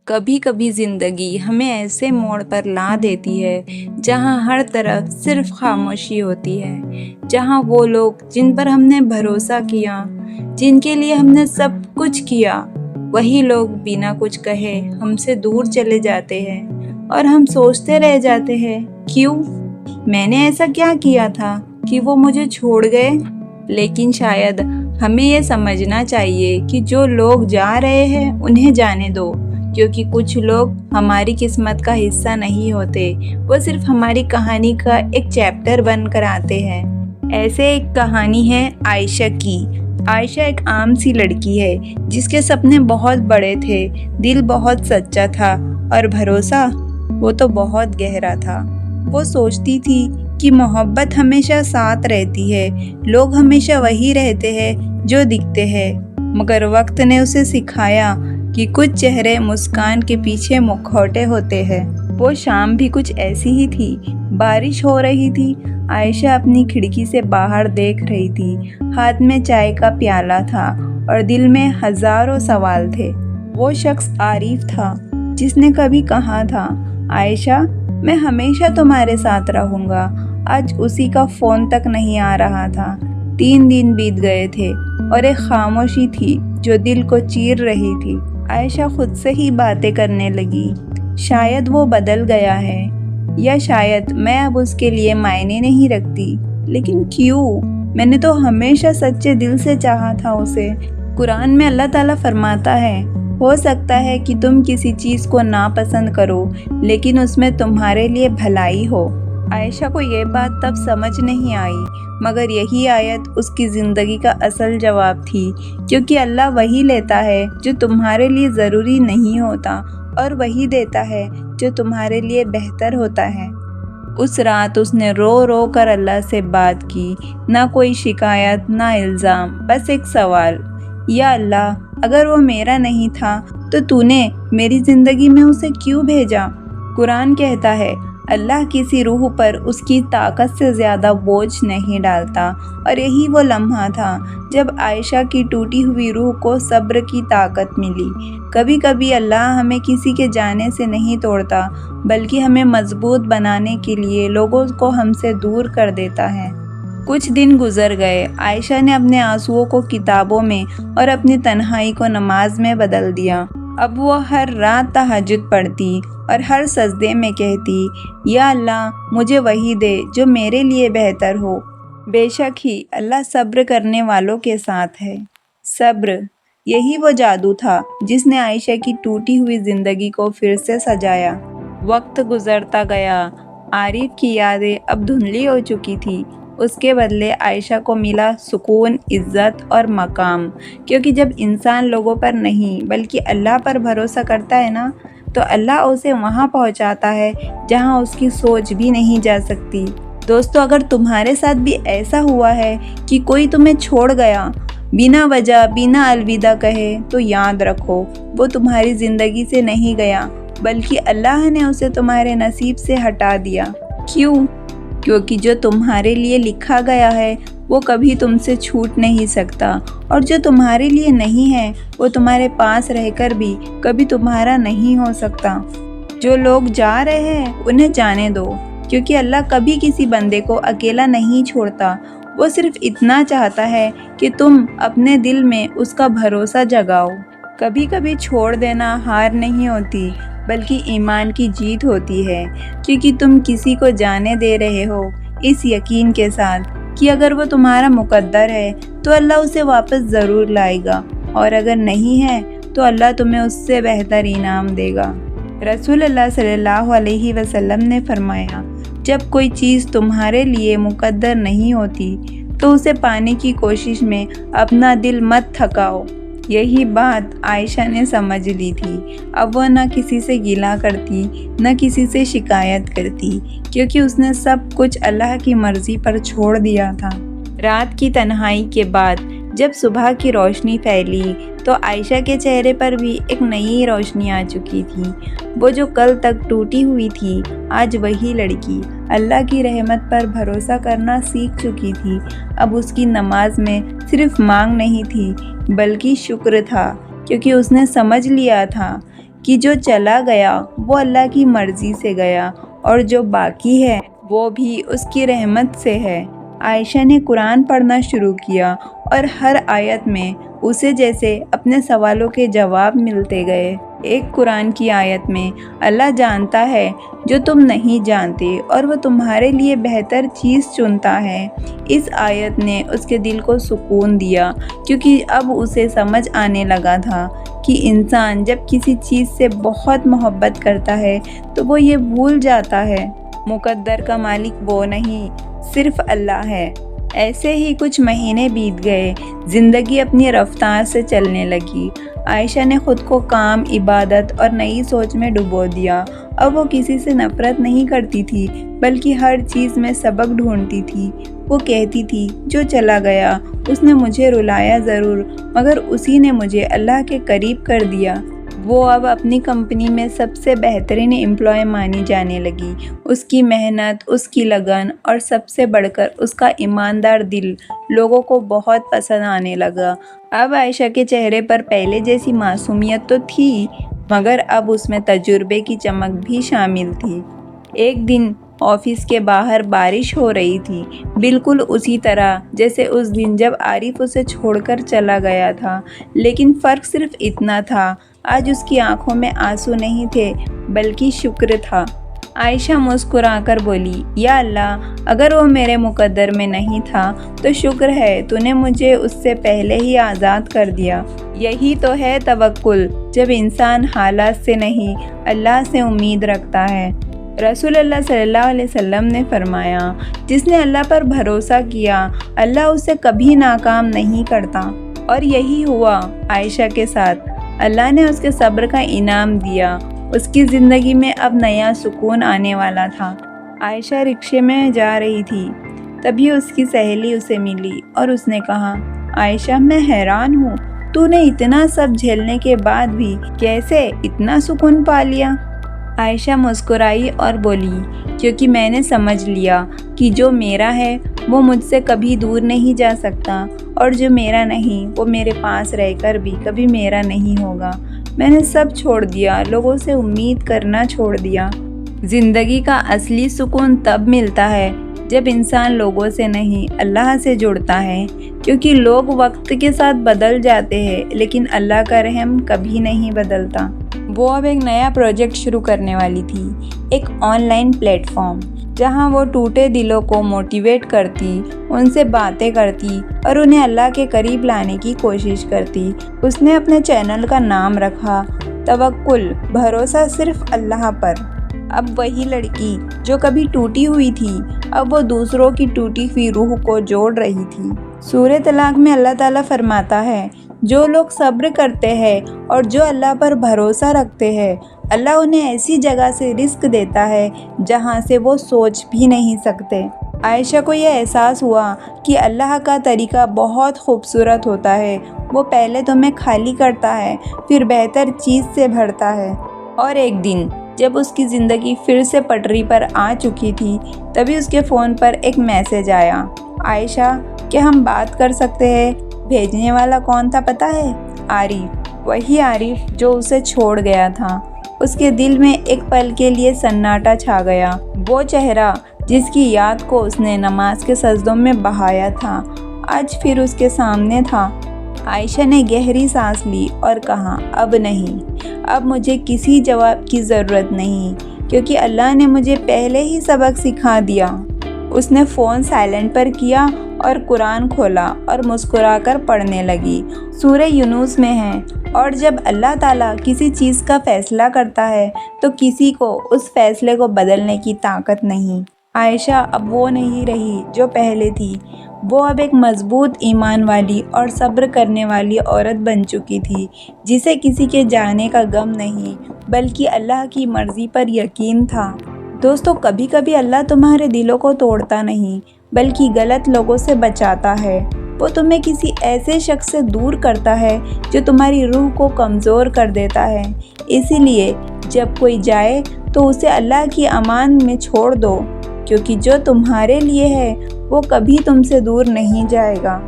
کبھی کبھی زندگی ہمیں ایسے موڑ پر لا دیتی ہے جہاں ہر طرف صرف خاموشی ہوتی ہے، جہاں وہ لوگ جن پر ہم نے بھروسہ کیا، جن کے لیے ہم نے سب کچھ کیا، وہی لوگ بنا کچھ کہے ہم سے دور چلے جاتے ہیں اور ہم سوچتے رہ جاتے ہیں، کیوں؟ میں نے ایسا کیا کیا تھا کہ وہ مجھے چھوڑ گئے؟ لیکن شاید ہمیں یہ سمجھنا چاہیے کہ جو لوگ جا رہے ہیں انہیں جانے دو، کیونکہ کچھ لوگ ہماری قسمت کا حصہ نہیں ہوتے، وہ صرف ہماری کہانی کا ایک چیپٹر بن کر آتے ہیں۔ ایسے ایک کہانی ہے عائشہ کی۔ عائشہ ایک عام سی لڑکی ہے جس کے سپنے بہت بڑے تھے، دل بہت سچا تھا اور بھروسہ وہ تو بہت گہرا تھا۔ وہ سوچتی تھی کہ محبت ہمیشہ ساتھ رہتی ہے، لوگ ہمیشہ وہی رہتے ہیں جو دکھتے ہیں، مگر وقت نے اسے سکھایا کہ کچھ چہرے مسکان کے پیچھے مکھوٹے ہوتے ہیں۔ وہ شام بھی کچھ ایسی ہی تھی، بارش ہو رہی تھی، عائشہ اپنی کھڑکی سے باہر دیکھ رہی تھی، ہاتھ میں چائے کا پیالہ تھا اور دل میں ہزاروں سوال تھے۔ وہ شخص عارف تھا جس نے کبھی کہا تھا، عائشہ میں ہمیشہ تمہارے ساتھ رہوں گا۔ آج اسی کا فون تک نہیں آ رہا تھا۔ 3 دن بیت گئے تھے اور ایک خاموشی تھی جو دل کو چیر رہی تھی۔ عائشہ خود سے ہی باتیں کرنے لگی، شاید وہ بدل گیا ہے، یا شاید میں اب اس کے لیے معنی نہیں رکھتی، لیکن کیوں؟ میں نے تو ہمیشہ سچے دل سے چاہا تھا اسے۔ قرآن میں اللہ تعالیٰ فرماتا ہے، ہو سکتا ہے کہ تم کسی چیز کو ناپسند کرو لیکن اس میں تمہارے لیے بھلائی ہو۔ عائشہ کو یہ بات تب سمجھ نہیں آئی، مگر یہی آیت اس کی زندگی کا اصل جواب تھی، کیونکہ اللہ وہی لیتا ہے جو تمہارے لیے ضروری نہیں ہوتا اور وہی دیتا ہے جو تمہارے لیے بہتر ہوتا ہے۔ اس رات اس نے رو رو کر اللہ سے بات کی، نہ کوئی شکایت نہ الزام، بس ایک سوال، یا اللہ اگر وہ میرا نہیں تھا تو نے میری زندگی میں اسے کیوں بھیجا؟ قرآن کہتا ہے، اللہ کسی روح پر اس کی طاقت سے زیادہ بوجھ نہیں ڈالتا، اور یہی وہ لمحہ تھا جب عائشہ کی ٹوٹی ہوئی روح کو صبر کی طاقت ملی۔ کبھی کبھی اللہ ہمیں کسی کے جانے سے نہیں توڑتا، بلکہ ہمیں مضبوط بنانے کے لیے لوگوں کو ہم سے دور کر دیتا ہے۔ کچھ دن گزر گئے، عائشہ نے اپنے آنسوؤں کو کتابوں میں اور اپنی تنہائی کو نماز میں بدل دیا۔ اب وہ ہر رات تہجد پڑھتی اور ہر سجدے میں کہتی، یا اللہ مجھے وہی دے جو میرے لیے بہتر ہو۔ بے شک ہی اللہ صبر کرنے والوں کے ساتھ ہے۔ صبر، یہی وہ جادو تھا جس نے عائشہ کی ٹوٹی ہوئی زندگی کو پھر سے سجایا۔ وقت گزرتا گیا، عارف کی یادیں اب دھندلی ہو چکی تھی، اس کے بدلے عائشہ کو ملا سکون، عزت اور مقام، کیونکہ جب انسان لوگوں پر نہیں بلکہ اللہ پر بھروسہ کرتا ہے نا، تو اللہ اسے وہاں پہنچاتا ہے جہاں اس کی سوچ بھی نہیں جا سکتی۔ دوستو، اگر تمہارے ساتھ بھی ایسا ہوا ہے کہ کوئی تمہیں چھوڑ گیا بنا وجہ، بنا الوداع کہے، تو یاد رکھو وہ تمہاری زندگی سے نہیں گیا، بلکہ اللہ نے اسے تمہارے نصیب سے ہٹا دیا۔ کیوں؟ کیونکہ جو تمہارے لیے لکھا گیا ہے وہ کبھی تم سے چھوٹ نہیں سکتا، اور جو تمہارے لیے نہیں ہے وہ تمہارے پاس رہ کر بھی کبھی تمہارا نہیں ہو سکتا۔ جو لوگ جا رہے ہیں انہیں جانے دو، کیونکہ اللہ کبھی کسی بندے کو اکیلا نہیں چھوڑتا، وہ صرف اتنا چاہتا ہے کہ تم اپنے دل میں اس کا بھروسہ جگاؤ۔ کبھی کبھی چھوڑ دینا ہار نہیں ہوتی، بلکہ ایمان کی جیت ہوتی ہے، کیونکہ تم کسی کو جانے دے رہے ہو اس یقین کے ساتھ کہ اگر وہ تمہارا مقدر ہے تو اللہ اسے واپس ضرور لائے گا، اور اگر نہیں ہے تو اللہ تمہیں اس سے بہتر انعام دے گا۔ رسول اللہ صلی اللہ علیہ وسلم نے فرمایا، جب کوئی چیز تمہارے لیے مقدر نہیں ہوتی تو اسے پانے کی کوشش میں اپنا دل مت تھکاؤ۔ یہی بات عائشہ نے سمجھ لی تھی۔ اب وہ نہ کسی سے گلہ کرتی، نہ کسی سے شکایت کرتی، کیونکہ اس نے سب کچھ اللہ کی مرضی پر چھوڑ دیا تھا۔ رات کی تنہائی کے بعد جب صبح کی روشنی پھیلی تو عائشہ کے چہرے پر بھی ایک نئی روشنی آ چکی تھی۔ وہ جو کل تک ٹوٹی ہوئی تھی، آج وہی لڑکی اللہ کی رحمت پر بھروسہ کرنا سیکھ چکی تھی۔ اب اس کی نماز میں صرف مانگ نہیں تھی بلکہ شکر تھا، کیونکہ اس نے سمجھ لیا تھا کہ جو چلا گیا وہ اللہ کی مرضی سے گیا اور جو باقی ہے وہ بھی اس کی رحمت سے ہے۔ عائشہ نے قرآن پڑھنا شروع کیا اور ہر آیت میں اسے جیسے اپنے سوالوں کے جواب ملتے گئے۔ ایک قرآن کی آیت میں اللہ جانتا ہے جو تم نہیں جانتے اور وہ تمہارے لیے بہتر چیز چنتا ہے۔ اس آیت نے اس کے دل کو سکون دیا، کیونکہ اب اسے سمجھ آنے لگا تھا کہ انسان جب کسی چیز سے بہت محبت کرتا ہے تو وہ یہ بھول جاتا ہے مقدر کا مالک وہ نہیں، صرف اللہ ہے۔ ایسے ہی کچھ مہینے بیت گئے، زندگی اپنی رفتار سے چلنے لگی۔ عائشہ نے خود کو کام، عبادت اور نئی سوچ میں ڈبو دیا۔ اب وہ کسی سے نفرت نہیں کرتی تھی، بلکہ ہر چیز میں سبق ڈھونڈتی تھی۔ وہ کہتی تھی جو چلا گیا اس نے مجھے رلایا ضرور، مگر اسی نے مجھے اللہ کے قریب کر دیا۔ وہ اب اپنی کمپنی میں سب سے بہترین امپلائی مانی جانے لگی۔ اس کی محنت، اس کی لگن اور سب سے بڑھ کر اس کا ایماندار دل لوگوں کو بہت پسند آنے لگا۔ اب عائشہ کے چہرے پر پہلے جیسی معصومیت تو تھی، مگر اب اس میں تجربے کی چمک بھی شامل تھی۔ ایک دن آفس کے باہر بارش ہو رہی تھی، بالکل اسی طرح جیسے اس دن جب عارف اسے چھوڑ کر چلا گیا تھا، لیکن فرق صرف اتنا تھا، آج اس کی آنکھوں میں آنسو نہیں تھے بلکہ شکر تھا۔ عائشہ مسکرا کر بولی، یا اللہ، اگر وہ میرے مقدر میں نہیں تھا تو شکر ہے تو نے مجھے اس سے پہلے ہی آزاد کر دیا۔ یہی تو ہے توکل، جب انسان حالات سے نہیں اللہ سے امید رکھتا ہے۔ رسول اللہ صلی اللہ علیہ وسلم نے فرمایا، جس نے اللہ پر بھروسہ کیا اللہ اسے کبھی ناکام نہیں کرتا، اور یہی ہوا عائشہ کے ساتھ۔ اللہ نے اس کے صبر کا انعام دیا۔ اس کی زندگی میں اب نیا سکون آنے والا تھا۔ عائشہ رکشے میں جا رہی تھی، تبھی اس کی سہیلی اسے ملی اور اس نے کہا، عائشہ میں حیران ہوں، تو نے اتنا سب جھیلنے کے بعد بھی کیسے اتنا سکون پا لیا؟ عائشہ مسکرائی اور بولی، کیونکہ میں نے سمجھ لیا کہ جو میرا ہے وہ مجھ سے کبھی دور نہیں جا سکتا، اور جو میرا نہیں وہ میرے پاس رہ کر بھی کبھی میرا نہیں ہوگا۔ میں نے سب چھوڑ دیا، لوگوں سے امید کرنا چھوڑ دیا۔ زندگی کا اصلی سکون تب ملتا ہے جب انسان لوگوں سے نہیں اللہ سے جڑتا ہے، کیونکہ لوگ وقت کے ساتھ بدل جاتے ہیں لیکن اللہ کا رحم کبھی نہیں بدلتا۔ وہ اب ایک نیا پروجیکٹ شروع کرنے والی تھی، ایک آن لائن پلیٹ فارم جہاں وہ ٹوٹے دلوں کو موٹیویٹ کرتی، ان سے باتیں کرتی اور انہیں اللہ کے قریب لانے کی کوشش کرتی۔ اس نے اپنے چینل کا نام رکھا توکل، بھروسہ صرف اللہ پر۔ اب وہی لڑکی جو کبھی ٹوٹی ہوئی تھی، اب وہ دوسروں کی ٹوٹی ہوئی روح کو جوڑ رہی تھی۔ سورہ طلاق میں اللہ تعالیٰ فرماتا ہے، جو لوگ صبر کرتے ہیں اور جو اللہ پر بھروسہ رکھتے ہیں، اللہ انہیں ایسی جگہ سے رزق دیتا ہے جہاں سے وہ سوچ بھی نہیں سکتے۔ عائشہ کو یہ احساس ہوا کہ اللہ کا طریقہ بہت خوبصورت ہوتا ہے۔ وہ پہلے تمہیں خالی کرتا ہے، پھر بہتر چیز سے بھرتا ہے۔ اور ایک دن جب اس کی زندگی پھر سے پٹری پر آ چکی تھی، تبھی اس کے فون پر ایک میسج آیا، عائشہ، کیا ہم بات کر سکتے ہیں؟ بھیجنے والا کون تھا پتہ ہے؟ عارف، وہی عارف جو اسے چھوڑ گیا تھا۔ اس کے دل میں ایک پل کے لیے سناٹا چھا گیا۔ وہ چہرہ جس کی یاد کو اس نے نماز کے سجدوں میں بہایا تھا، آج پھر اس کے سامنے تھا۔ عائشہ نے گہری سانس لی اور کہا، اب نہیں، اب مجھے کسی جواب کی ضرورت نہیں، کیونکہ اللہ نے مجھے پہلے ہی سبق سکھا دیا۔ اس نے فون سائلنٹ پر کیا اور قرآن کھولا اور مسکرا کر پڑھنے لگی۔ سورہ یونس میں ہے، اور جب اللہ تعالیٰ کسی چیز کا فیصلہ کرتا ہے تو کسی کو اس فیصلے کو بدلنے کی طاقت نہیں۔ عائشہ اب وہ نہیں رہی جو پہلے تھی۔ وہ اب ایک مضبوط ایمان والی اور صبر کرنے والی عورت بن چکی تھی، جسے کسی کے جانے کا غم نہیں بلکہ اللہ کی مرضی پر یقین تھا۔ دوستو، کبھی کبھی اللہ تمہارے دلوں کو توڑتا نہیں بلکہ غلط لوگوں سے بچاتا ہے۔ وہ تمہیں کسی ایسے شخص سے دور کرتا ہے جو تمہاری روح کو کمزور کر دیتا ہے۔ اسی لیے جب کوئی جائے تو اسے اللہ کی امان میں چھوڑ دو، کیونکہ جو تمہارے لیے ہے وہ کبھی تم سے دور نہیں جائے گا۔